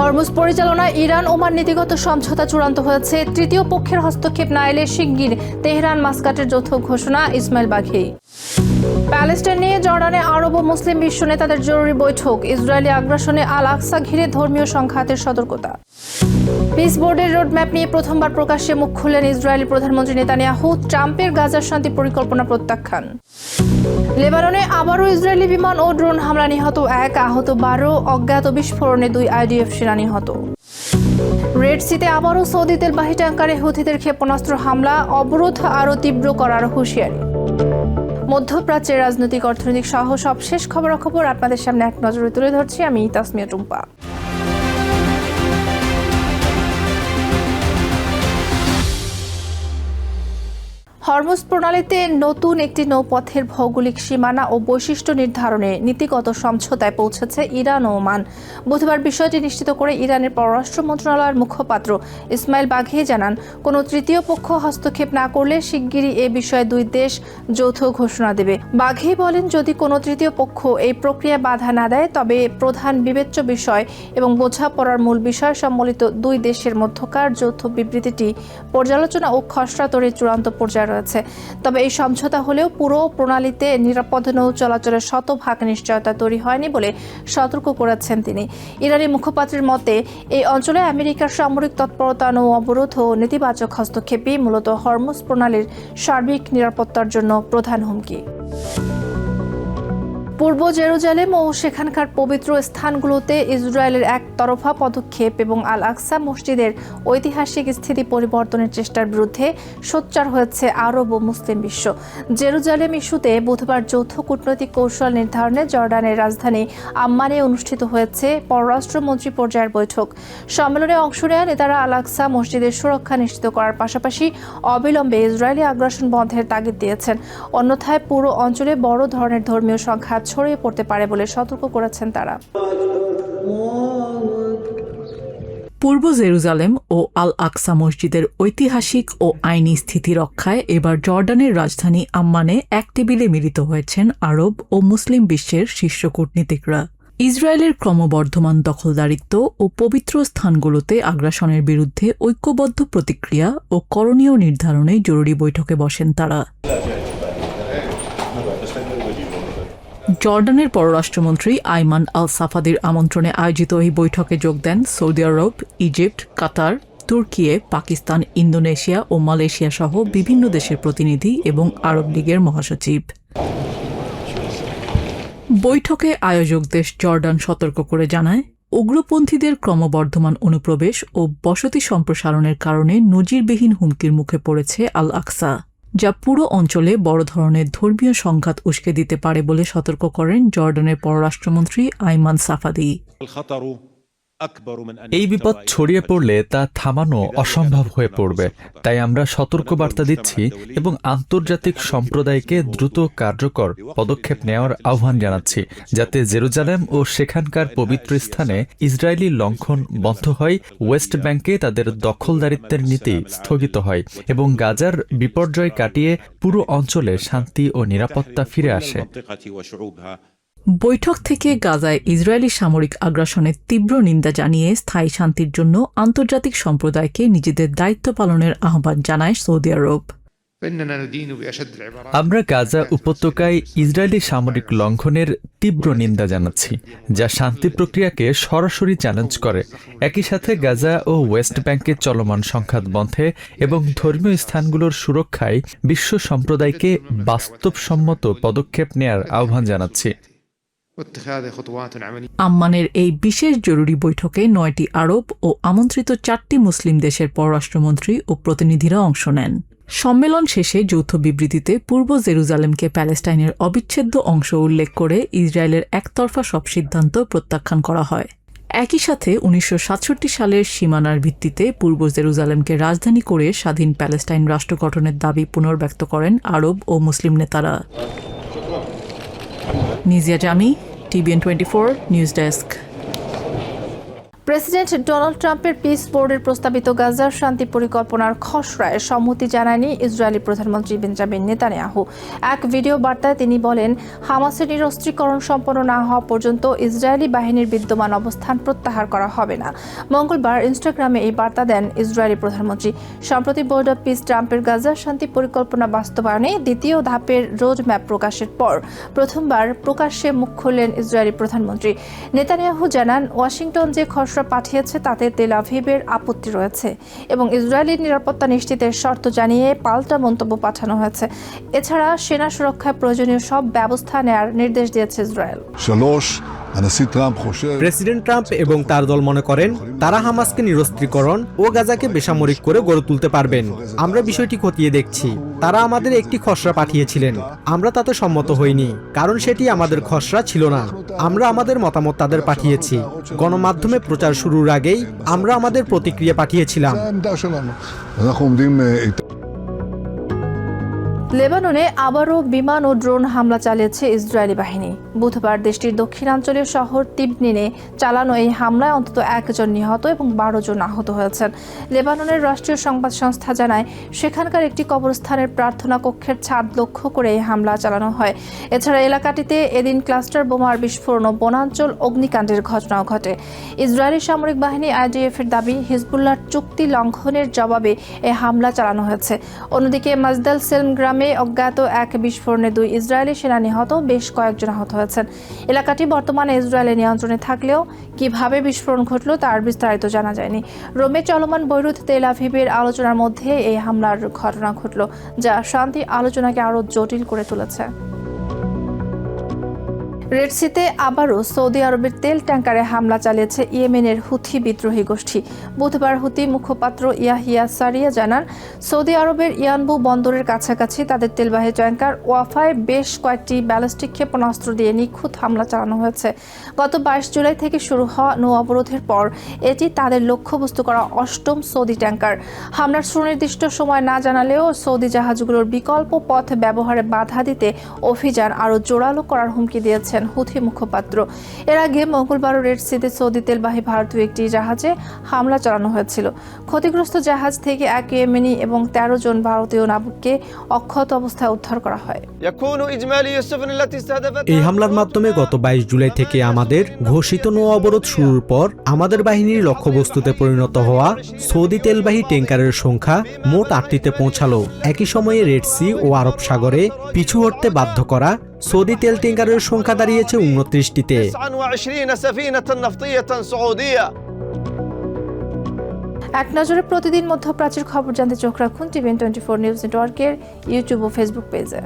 Hormuz পরিচালনায় Iran Oman নীতিগত সমঝোতা চূড়ান্ত হয়েছে। তৃতীয় পক্ষের হস্তক্ষেপ না এলে শিগগির তেহরান মাস্কাটের যৌথ ঘোষণা ইসমাইল বাঘেই। প্যালেস্টাইন নিয়ে জর্ডানে আরব ও মুসলিম বিশ্ব নেতাদের জরুরি বৈঠক। ইসরায়েলি আগ্রাসনে আল আকসা ঘিরে ধর্মীয় সংঘাতের সতর্কতা। পিস বোর্ডের রোডম্যাপ নিয়ে প্রথমবার প্রকাশ্যে মুখ খুললেন ইসরায়েলি প্রধানমন্ত্রী নেতানিয়াহু। ট্রাম্পের গাজার শান্তি পরিকল্পনা প্রত্যাখ্যান। লেবাননে আবারও ইসরায়েলি বিমান ও ড্রোন হামলা, নিহত 1, আহত 12, অজ্ঞাত বিস্ফোরণে 2 আইডিএফ সেনা নিহত। রেড সিতে আবারও সৌদি তেলবাহী ট্যাঙ্কারে হুথিদের ক্ষেপণাস্ত্র হামলা, অবরোধ আরও তীব্র করার হুঁশিয়ারি। মধ্যপ্রাচ্যের রাজনৈতিক, অর্থনৈতিক সহ সবশেষ খবরাখবর আপনাদের সামনে এক নজরে তুলে ধরছি আমি তাসমিয়া টুম্পা। হরমুজ প্রণালীতে নতুন একটি নৌপথের ভৌগোলিক সীমানা ও বৈশিষ্ট্য নির্ধারণে নীতিগত সমঝোতায় পৌঁছেছে ইরান ও ওমান। বুধবার বিষয়টি নিশ্চিত করে ইরানের পররাষ্ট্র মন্ত্রণালয়ের মুখপাত্র ইসমাইল বাঘেই জানান, কোনো তৃতীয় পক্ষ হস্তক্ষেপ না করলে শিগগিরই এ বিষয়ে দুই দেশ যৌথ ঘোষণা দেবে। বাঘেই বলেন, যদি কোনো তৃতীয় পক্ষ এই প্রক্রিয়ায় বাধা না দেয় তবে প্রধান বিবেচ্য বিষয় এবং বোঝাপড়ার মূল বিষয় সম্বলিত দুই দেশের মধ্যকার যৌথ বিবৃতিটি পর্যালোচনা ও খসড়া তৈরির চূড়ান্ত পর্যায়ে রয়েছে। তবে এই সমঝোতা হলেও পুরো প্রণালীতে নিরাপদ নৌ চলাচলের শতভাগ নিশ্চয়তা তৈরি হয়নি বলে সতর্ক করেছেন তিনি। ইরানি মুখপাত্রের মতে, এই অঞ্চলে আমেরিকার সামরিক তৎপরতা, নৌ অবরোধ ও নেতিবাচক হস্তক্ষেপই মূলত হরমুজ প্রণালীর সার্বিক নিরাপত্তার জন্য প্রধান হুমকি। পূর্ব জেরুজালেম ও সেখানকার পবিত্র স্থানগুলোতে ইসরায়েলের একতরফা পদক্ষেপ এবং আল আকসা মসজিদের ঐতিহাসিক স্থিতি পরিবর্তনের চেষ্টার বিরুদ্ধে সোচ্চার হয়েছে আরব ও মুসলিম বিশ্ব। জেরুজালেম ইস্যুতে বুধবার যৌথ কূটনৈতিক কৌশল নির্ধারণে জর্ডানের রাজধানী আম্মানে অনুষ্ঠিত হয়েছে পররাষ্ট্রমন্ত্রী পর্যায়ের বৈঠক। সম্মেলনে অংশ নেওয়া নেতারা আল আকসা মসজিদের সুরক্ষা নিশ্চিত করার পাশাপাশি অবিলম্বে ইসরায়েলি আগ্রাসন বন্ধের তাগিদ দিয়েছেন। অন্যথায় পুরো অঞ্চলে বড় ধরনের ধর্মীয় সংঘাত ছড়িয়ে পড়তে পারে বলে সতর্ক করেছেন তারা। পূর্ব জেরুজালেম ও আল আকসা মসজিদের ঐতিহাসিক ও আইনি স্থিতি রক্ষায় এবার জর্ডানের রাজধানী আম্মানে এক টেবিলে মিলিত হয়েছেন আরব ও মুসলিম বিশ্বের শীর্ষ কূটনীতিকরা। ইসরায়েলের ক্রমবর্ধমান দখলদারিত্ব ও পবিত্র স্থানগুলোতে আগ্রাসনের বিরুদ্ধে ঐক্যবদ্ধ প্রতিক্রিয়া ও করণীয় নির্ধারণে জরুরি বৈঠকে বসেন তারা। জর্ডানের পররাষ্ট্রমন্ত্রী আইমান আল সাফাদির আমন্ত্রণে আয়োজিত এই বৈঠকে যোগ দেন সৌদি আরব, ইজিপ্ট, কাতার, তুর্কি, পাকিস্তান, ইন্দোনেশিয়া ও মালয়েশিয়া সহ বিভিন্ন দেশের প্রতিনিধি এবং আরব লীগের মহাসচিব। বৈঠকে আয়োজক দেশ জর্ডান সতর্ক করে জানায়, উগ্রপন্থীদের ক্রমবর্ধমান অনুপ্রবেশ ও বসতি সম্প্রসারণের কারণে নজিরবিহীন হুমকির মুখে পড়েছে আল আকসা, যা পুরো অঞ্চলে বড় ধরনের ধর্মীয় সংঘাত উস্কে দিতে পারে বলে সতর্ক করেন জর্ডানের পররাষ্ট্রমন্ত্রী আইমান সাফাদি। এই বিপদ ছড়িয়ে পড়লে তা থামানো অসম্ভব হয়ে পড়বে, তাই আমরা সতর্কবার্তা দিচ্ছি এবং আন্তর্জাতিক সম্প্রদায়কে দ্রুত কার্যকর পদক্ষেপ নেওয়ার আহ্বান জানাচ্ছি, যাতে জেরুজালেম ও সেখানকার পবিত্র স্থানে ইসরায়েলি লঙ্ঘন বন্ধ হয়, ওয়েস্ট ব্যাংকে তাদের দখলদারিত্বের নীতি স্থগিত হয় এবং গাজার বিপর্যয় কাটিয়ে পুরো অঞ্চলে শান্তি ও নিরাপত্তা ফিরে আসে। বৈঠক থেকে গাজায় ইসরায়েলি সামরিক আগ্রাসনের তীব্র নিন্দা জানিয়ে স্থায়ী শান্তির জন্য আন্তর্জাতিক সম্প্রদায়কে নিজেদের দায়িত্ব পালনের আহ্বান জানায় সৌদি আরব। আমরা গাজা উপত্যকায় ইসরায়েলি সামরিক লঙ্ঘনের তীব্র নিন্দা জানাচ্ছি, যা শান্তি প্রক্রিয়াকে সরাসরি চ্যালেঞ্জ করে। একই সাথে গাজা ও ওয়েস্ট ব্যাংকে চলমান সংঘাত বন্ধে এবং ধর্মীয় স্থানগুলোর সুরক্ষায় বিশ্ব সম্প্রদায়কে বাস্তবসম্মত পদক্ষেপ নেয়ার আহ্বান জানাচ্ছি। আম্মানের এই বিশেষ জরুরি বৈঠকে 9টি আরব ও আমন্ত্রিত 4টি মুসলিম দেশের পররাষ্ট্রমন্ত্রী ও প্রতিনিধিরা অংশ নেন। সম্মেলন শেষে যৌথ বিবৃতিতে পূর্ব জেরুজালেমকে প্যালেস্টাইনের অবিচ্ছেদ্য অংশ উল্লেখ করে ইসরায়েলের একতরফা সব সিদ্ধান্ত প্রত্যাখ্যান করা হয়। একই সাথে 1967 সালের সীমানার ভিত্তিতে পূর্ব জেরুজালেমকে রাজধানী করে স্বাধীন প্যালেস্টাইন রাষ্ট্র গঠনের দাবি পুনর্ব্যক্ত করেন আরব ও মুসলিম নেতারা। নিজিয়া জামি, TVN24 news desk. President Donald ট্রাম্পের পিস বোর্ডের প্রস্তাবিত গাজার শান্তি পরিকল্পনার খসড়ায় সম্মতি জানায়নি ইসরায়েলি প্রধানমন্ত্রী বেঞ্জামিন নেতানিয়াহু। এক ভিডিও বার্তায় তিনি বলেন, হামাসের নিরস্ত্রীকরণ সম্পন্ন না হওয়া পর্যন্ত ইসরায়েলি বাহিনীর বিদ্যমান অবস্থান প্রত্যাহার করা হবে না। মঙ্গলবার ইনস্টাগ্রামে এই বার্তা দেন ইসরায়েলি প্রধানমন্ত্রী। সম্প্রতি বোর্ড অব পিস ট্রাম্পের গাজার শান্তি পরিকল্পনা বাস্তবায়নে দ্বিতীয় ধাপের রোড ম্যাপ প্রকাশের পর প্রথমবার প্রকাশ্যে মুখ খুললেন ইসরায়েলি প্রধানমন্ত্রী। নেতানিয়াহু জানান, ওয়াশিংটন যে খসড়া পাঠিয়েছে তাতে তেল আভিভের আপত্তি রয়েছে এবং ইসরায়েলের নিরাপত্তা নিশ্চিতের শর্ত জানিয়ে পাল্টা মন্তব্য পাঠানো হয়েছে। এছাড়া সেনা সুরক্ষায় প্রয়োজনীয় সব ব্যবস্থা নেয়ার নির্দেশ দিয়েছে ইসরায়েল। প্রেসিডেন্ট ট্রাম্প এবং তার দল মনে করেন তারা হামাসকে নিরস্ত্রীকরণ ও গাজাকে বেসামরিক করে গড়ে তুলতে পারবেন। আমরা বিষয়টি খতিয়ে দেখছি। তারা আমাদের একটি খসড়া পাঠিয়েছিলেন, আমরা তাতে সম্মত হইনি, কারণ সেটি আমাদের খসড়া ছিল না। আমরা আমাদের মতামত তাদের পাঠিয়েছি। গণমাধ্যমে প্রচার শুরুর আগেই আমরা আমাদের প্রতিক্রিয়া পাঠিয়েছিলাম। লেবাননে আবারও বিমান ও ড্রোন হামলা চালিয়েছে ইসরায়েলি বাহিনী। বুধবার দেশটির দক্ষিণাঞ্চলীয় শহর তিবনিনে চালানো এই হামলায় অন্তত 1 জন নিহত এবং 12 জন আহত হয়েছেন। লেবাননের রাষ্ট্রীয় সংবাদ সংস্থা জানায়, সেখানকার একটি কবরস্থানের প্রার্থনা কক্ষের ছাদ লক্ষ্য করে এই হামলা চালানো হয়। এছাড়া এলাকাটিতে এদিন ক্লাস্টার বোমার বিস্ফোরণ ও বনাঞ্চল অগ্নিকাণ্ডের ঘটনাও ঘটে। ইসরায়েলি সামরিক বাহিনী আইডিএফের দাবি, হিজবুল্লাহর চুক্তি লঙ্ঘনের জবাবে এই হামলা চালানো হয়েছে। অন্যদিকে মাজদাল সেলম গ্রামে অজ্ঞাত এক বিস্ফোরণে 2 ইসরায়েলি সেনা নিহত, বেশ কয়েকজন আহত হয়েছেন। এলাকাটি বর্তমানে ইসরায়েলের নিয়ন্ত্রণে থাকলেও কিভাবে বিস্ফোরণ ঘটল তার বিস্তারিত জানা যায়নি। রোমে চলমান বৈরুত তেল আভিভের আলোচনার মধ্যে এই হামলার ঘটনা ঘটল, যা শান্তি আলোচনাকে আরও জটিল করে তুলেছে। রেড সিতে আবারও সৌদি আরবের তেল ট্যাঙ্কারে হামলা চালিয়েছে ইয়েমেনের হুথি বিদ্রোহী গোষ্ঠী। বুধবার হুথি মুখপাত্র ইয়াহিয়া সারিয়া জানান, সৌদি আরবের ইয়ানবু বন্দরের কাছাকাছি তাদের তেলবাহী ট্যাঙ্কার ওয়াফায় বেশ কয়েকটি ব্যালিস্টিক ক্ষেপণাস্ত্র দিয়ে নিখুঁত হামলা চালানো হয়েছে। গত 22 জুলাই থেকে শুরু হওয়া নৌ অবরোধের পর এটি তাদের লক্ষ্যবস্তু করা 8ম সৌদি ট্যাঙ্কার। হামলার সুনির্দিষ্ট সময় না জানালেও সৌদি জাহাজগুলোর বিকল্প পথ ব্যবহারে বাধা দিতে অভিযান আরও জোরালো করার হুমকি দিয়েছে হুথি মুখপাত্র। এর আগে মঙ্গলবার রেড সিতে সৌদি তেলবাহী ভারতীয় একটি জাহাজে হামলা চালানো হয়েছিল। ক্ষতিগ্রস্ত জাহাজ থেকে 1 ইয়েমেনি এবং 13 জন ভারতীয় নাবিককে অক্ষত অবস্থায় উদ্ধার করা হয়। এই হামলার মাধ্যমে গত 22 জুলাই থেকে আমাদের ঘোষিত নৌ অবরোধ শুরুর পর আমাদের বাহিনীর লক্ষ্যবস্তুতে পরিণত হওয়া সৌদি তেলবাহী ট্যাঙ্কারের সংখ্যা মোট 8টিতে পৌঁছালো। একই সময়ে রেড সি ও আরব সাগরে পিছু হটতে বাধ্য করা সৌদি তেল ট্যাঙ্কারের সংখ্যা দাঁড়িয়েছে 29টিতে। এক নজরে প্রতিদিন মধ্যপ্রাচ্যের খবর জানতে চোখ রাখুন টিভিএন 24 নিউজ নেটওয়ার্কের ইউটিউব ও ফেসবুক পেজে।